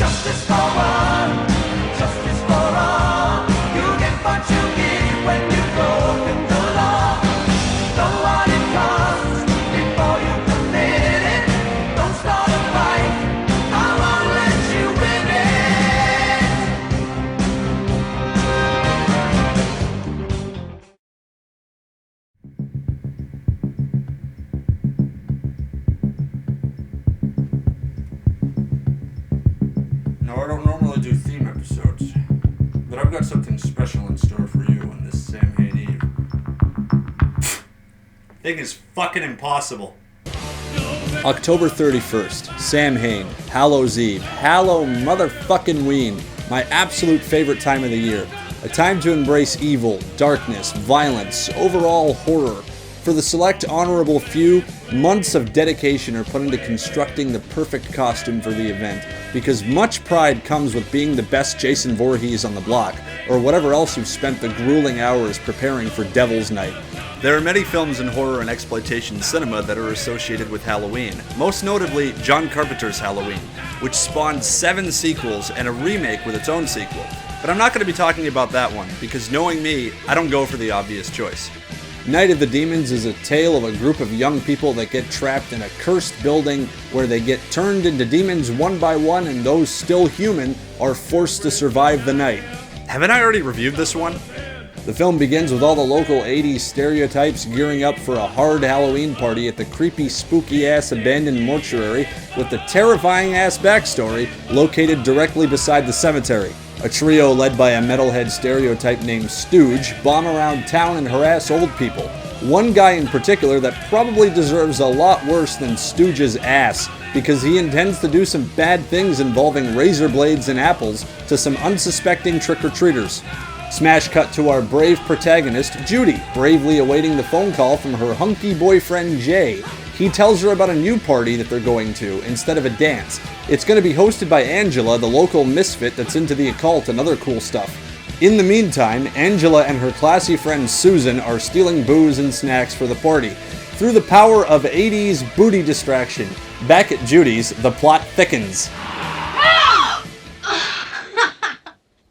Justice for one, justice for all. You get what you give when you've broken the law. Know what it costs before you commit it. Don't start a fight, I won't let you win Now, I don't normally do theme episodes, but I've got something special in store for you on this Sam Hain Eve. Thing is fucking impossible. October 31st, Sam Hain, Hallows Eve, Hallow motherfucking Ween, my absolute favorite time of the year. A time to embrace evil, darkness, violence, overall horror. For the select honorable few, months of dedication are put into constructing the perfect costume for the event, because much pride comes with being the best Jason Voorhees on the block, or whatever else you've spent the grueling hours preparing for Devil's Night. There are many films in horror and exploitation cinema that are associated with Halloween, most notably John Carpenter's Halloween, which spawned 7 sequels and a remake with its own sequel. But I'm not going to be talking about that one, because knowing me, I don't go for the obvious choice. Night of the Demons is a tale of a group of young people that get trapped in a cursed building where they get turned into demons one by one, and those still human are forced to survive the night. Haven't I already reviewed this one? The film begins with all the local 80s stereotypes gearing up for a hard Halloween party at the creepy, spooky-ass abandoned mortuary with the terrifying-ass backstory located directly beside the cemetery. A trio led by a metalhead stereotype named Stooge bomb around town and harass old people. One guy in particular that probably deserves a lot worse than Stooge's ass, because he intends to do some bad things involving razor blades and apples to some unsuspecting trick-or-treaters. Smash cut to our brave protagonist, Judy, bravely awaiting the phone call from her hunky boyfriend, Jay. He tells her about a new party that they're going to, instead of a dance. It's going to be hosted by Angela, the local misfit that's into the occult and other cool stuff. In the meantime, Angela and her classy friend Susan are stealing booze and snacks for the party. Through the power of 80s booty distraction, back at Judy's, the plot thickens.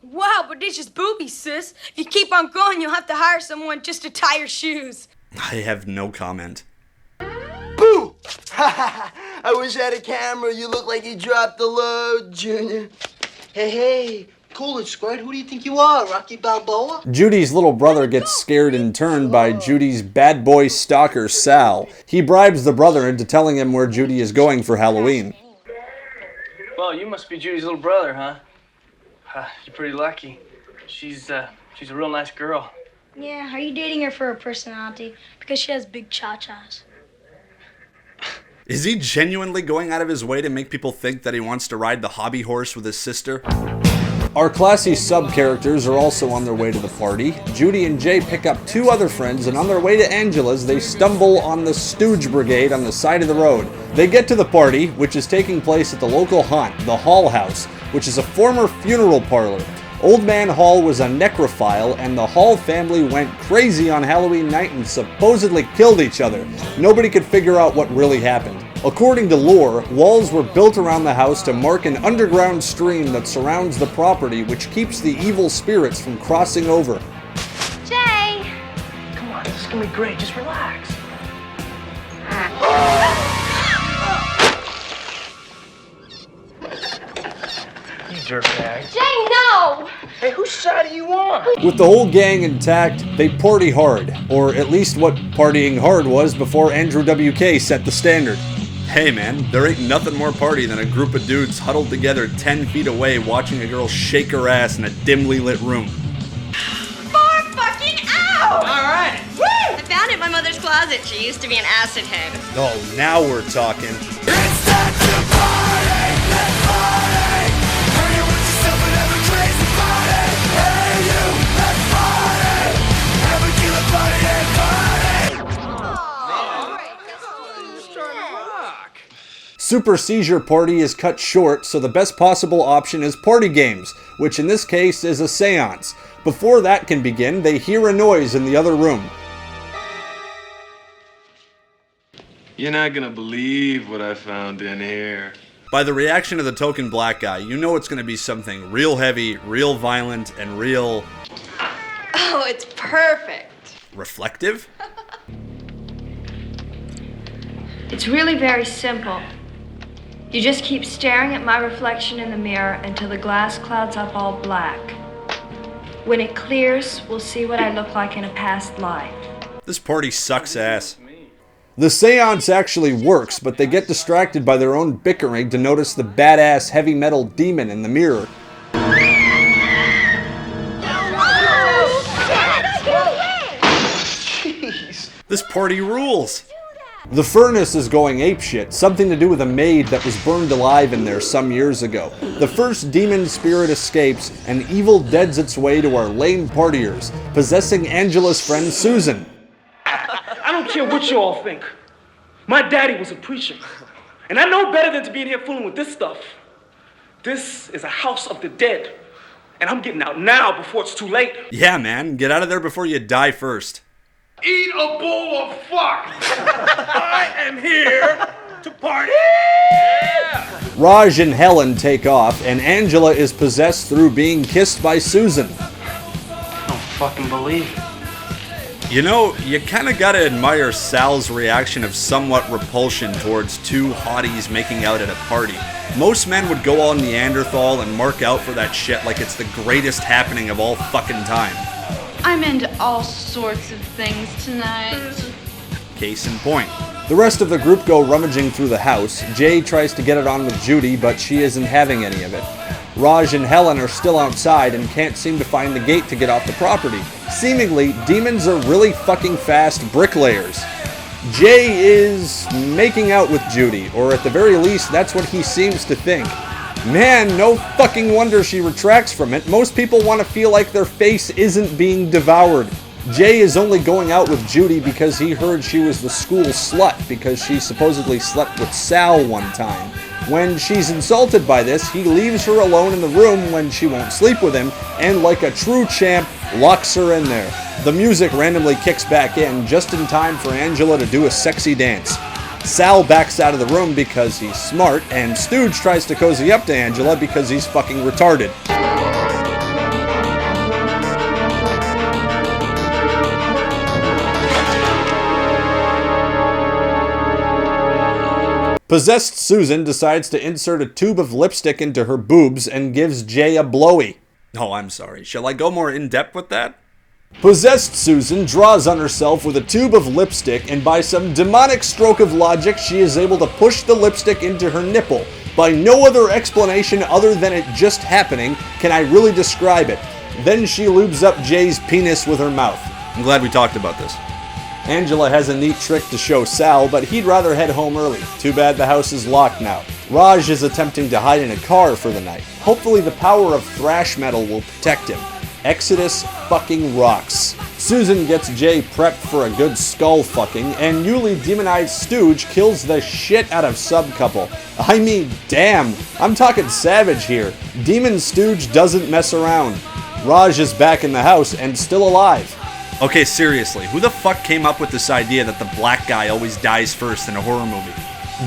Wow, prodigious boobies, sis. If you keep on going, you'll have to hire someone just to tie your shoes. I have no comment. Boo! I wish I had a camera. You look like you dropped the load, Junior. Hey, cool it, Squirt. Who do you think you are, Rocky Balboa? Judy's little brother gets scared in turn by Judy's bad boy stalker, Sal. He bribes the brother into telling him where Judy is going for Halloween. Well, you must be Judy's little brother, huh? You're pretty lucky. She's a real nice girl. Yeah, are you dating her for her personality? Because she has big cha-chas. Is he genuinely going out of his way to make people think that he wants to ride the hobby horse with his sister? Our classy sub-characters are also on their way to the party. Judy and Jay pick up 2 other friends, and on their way to Angela's, they stumble on the Stooge Brigade on the side of the road. They get to the party, which is taking place at the local haunt, the Hall House, which is a former funeral parlor. Old Man Hall was a necrophile, and the Hall family went crazy on Halloween night and supposedly killed each other. Nobody could figure out what really happened. According to lore, walls were built around the house to mark an underground stream that surrounds the property, which keeps the evil spirits from crossing over. Jay! Come on, this is gonna be great. Just relax. You dirtbag. Jay, no! Hey, whose side are you on? With the whole gang intact, they party hard, or at least what partying hard was before Andrew WK set the standard. Hey man, there ain't nothing more party than a group of dudes huddled together 10 feet away watching a girl shake her ass in a dimly lit room. 4 fucking hours! Alright. Woo! I found it in my mother's closet. She used to be an acid head. Oh, now we're talking. It's time to party, let's party. Hurry with yourself and have a crazy party. Hey you, let's party. Have a killer party and party. Super Seizure Party is cut short, so the best possible option is party games, which in this case is a seance. Before that can begin, they hear a noise in the other room. You're not gonna believe what I found in here. By the reaction of the token black guy, you know it's gonna be something real heavy, real violent, and real... Oh, it's perfect. reflective? It's really very simple. You just keep staring at my reflection in the mirror until the glass clouds up all black. When it clears, we'll see what I look like in a past life. This party sucks ass. The seance actually works, but they get distracted by their own bickering to notice the badass heavy metal demon in the mirror. Jeez. This party rules. The furnace is going apeshit, something to do with a maid that was burned alive in there some years ago. The first demon spirit escapes, and evil deads its way to our lame partiers, possessing Angela's friend Susan. I don't care what you all think. My daddy was a preacher. And I know better than to be in here fooling with this stuff. This is a house of the dead. And I'm getting out now before it's too late. Yeah, man, get out of there before you die first. Eat a bowl of fuck! I am here to party! Raj and Helen take off, and Angela is possessed through being kissed by Susan. I don't fucking believe it. You know, you kinda gotta admire Sal's reaction of somewhat repulsion towards two hotties making out at a party. Most men would go all Neanderthal and mark out for that shit like it's the greatest happening of all fucking time. I'm into all sorts of things tonight. Case in point. The rest of the group go rummaging through the house. Jay tries to get it on with Judy, but she isn't having any of it. Raj and Helen are still outside and can't seem to find the gate to get off the property. Seemingly, demons are really fucking fast bricklayers. Jay is making out with Judy, or at the very least, that's what he seems to think. Man, no fucking wonder she retracts from it. Most people want to feel like their face isn't being devoured. Jay is only going out with Judy because he heard she was the school slut because she supposedly slept with Sal one time. When she's insulted by this, he leaves her alone in the room when she won't sleep with him, and like a true champ, locks her in there. The music randomly kicks back in just in time for Angela to do a sexy dance. Sal backs out of the room because he's smart, and Stooge tries to cozy up to Angela because he's fucking retarded. Possessed Susan decides to insert a tube of lipstick into her boobs and gives Jay a blowy. Oh, I'm sorry. Shall I go more in-depth with that? Possessed Susan draws on herself with a tube of lipstick, and by some demonic stroke of logic, she is able to push the lipstick into her nipple. By no other explanation other than it just happening can I really describe it. Then she lubes up Jay's penis with her mouth. I'm glad we talked about this. Angela has a neat trick to show Sal, but he'd rather head home early. Too bad the house is locked now. Raj is attempting to hide in a car for the night. Hopefully the power of thrash metal will protect him. Exodus fucking rocks. Susan gets Jay prepped for a good skull fucking, and newly demonized Stooge kills the shit out of subcouple. I mean, damn, I'm talking savage here. Demon Stooge doesn't mess around. Raj is back in the house and still alive. Okay, seriously, who the fuck came up with this idea that the black guy always dies first in a horror movie?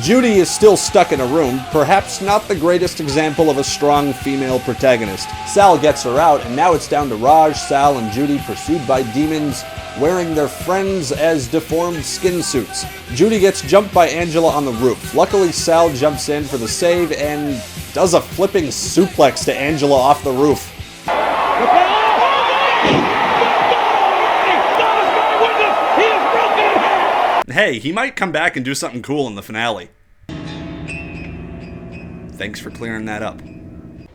Judy is still stuck in a room, perhaps not the greatest example of a strong female protagonist. Sal gets her out, and now it's down to Raj, Sal, and Judy pursued by demons wearing their friends as deformed skin suits. Judy gets jumped by Angela on the roof. Luckily, Sal jumps in for the save and does a flipping suplex to Angela off the roof. Hey, he might come back and do something cool in the finale. Thanks for clearing that up.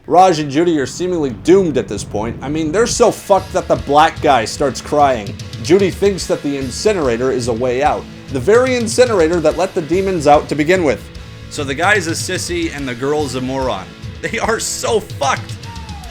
Raj and Judy are seemingly doomed at this point. I mean, they're so fucked that the black guy starts crying. Judy thinks that the incinerator is a way out. The very incinerator that let the demons out to begin with. So the guy's a sissy and the girl's a moron. They are so fucked.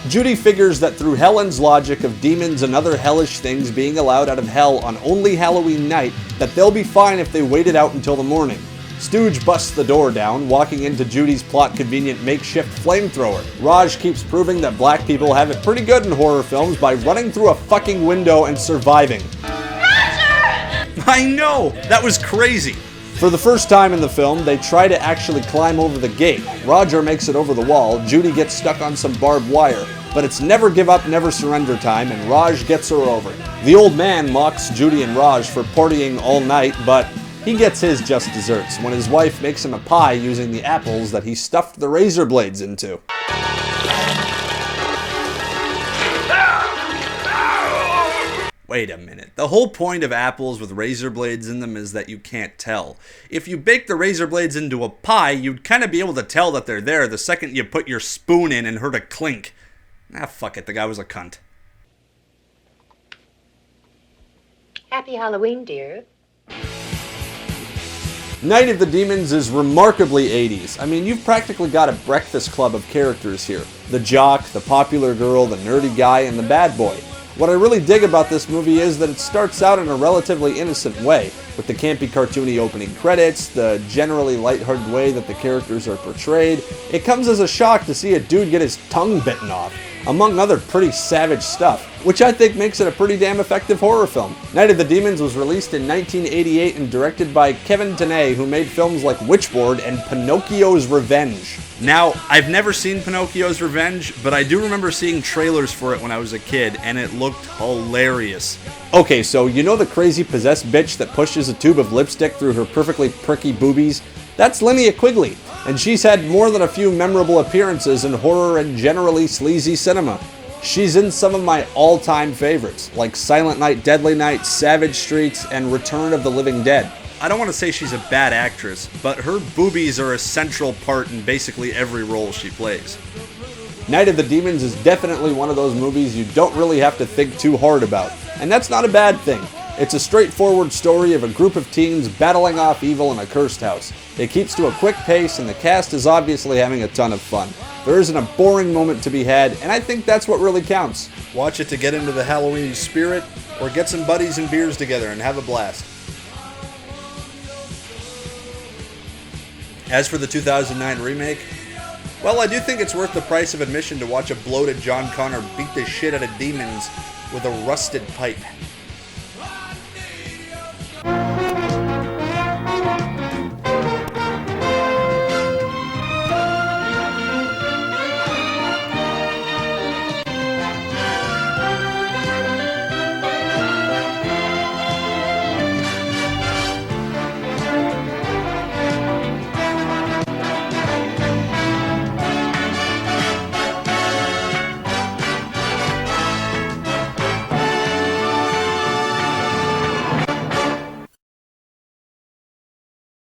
Judy figures that through Helen's logic of demons and other hellish things being allowed out of hell on only Halloween night, that they'll be fine if they wait it out until the morning. Stooge busts the door down, walking into Judy's plot-convenient makeshift flamethrower. Raj keeps proving that black people have it pretty good in horror films by running through a fucking window and surviving. I know! That was crazy. For the first time in the film, they try to actually climb over the gate. Roger makes it over the wall, Judy gets stuck on some barbed wire, but it's never give up, never surrender time, and Raj gets her over. The old man mocks Judy and Raj for partying all night, but he gets his just desserts when his wife makes him a pie using the apples that he stuffed the razor blades into. Wait a minute. The whole point of apples with razor blades in them is that you can't tell. If you bake the razor blades into a pie, you'd kind of be able to tell that they're there the second you put your spoon in and heard a clink. Ah, fuck it. The guy was a cunt. Happy Halloween, dear. Night of the Demons is remarkably 80s. I mean, you've practically got a breakfast club of characters here. The jock, the popular girl, the nerdy guy, and the bad boy. What I really dig about this movie is that it starts out in a relatively innocent way, with the campy cartoony opening credits, the generally lighthearted way that the characters are portrayed. It comes as a shock to see a dude get his tongue bitten off, among other pretty savage stuff, which I think makes it a pretty damn effective horror film. Night of the Demons was released in 1988 and directed by Kevin Tenney, who made films like Witchboard and Pinocchio's Revenge. Now, I've never seen Pinocchio's Revenge, but I do remember seeing trailers for it when I was a kid, and it looked hilarious. Okay, so you know the crazy possessed bitch that pushes a tube of lipstick through her perfectly pricky boobies? That's Linnea Quigley, and she's had more than a few memorable appearances in horror and generally sleazy cinema. She's in some of my all-time favorites, like Silent Night, Deadly Night, Savage Streets, and Return of the Living Dead. I don't want to say she's a bad actress, but her boobies are a central part in basically every role she plays. Night of the Demons is definitely one of those movies you don't really have to think too hard about, and that's not a bad thing. It's a straightforward story of a group of teens battling off evil in a cursed house. It keeps to a quick pace, and the cast is obviously having a ton of fun. There isn't a boring moment to be had, and I think that's what really counts. Watch it to get into the Halloween spirit, or get some buddies and beers together and have a blast. As for the 2009 remake, well, I do think it's worth the price of admission to watch a bloated John Connor beat the shit out of demons with a rusted pipe.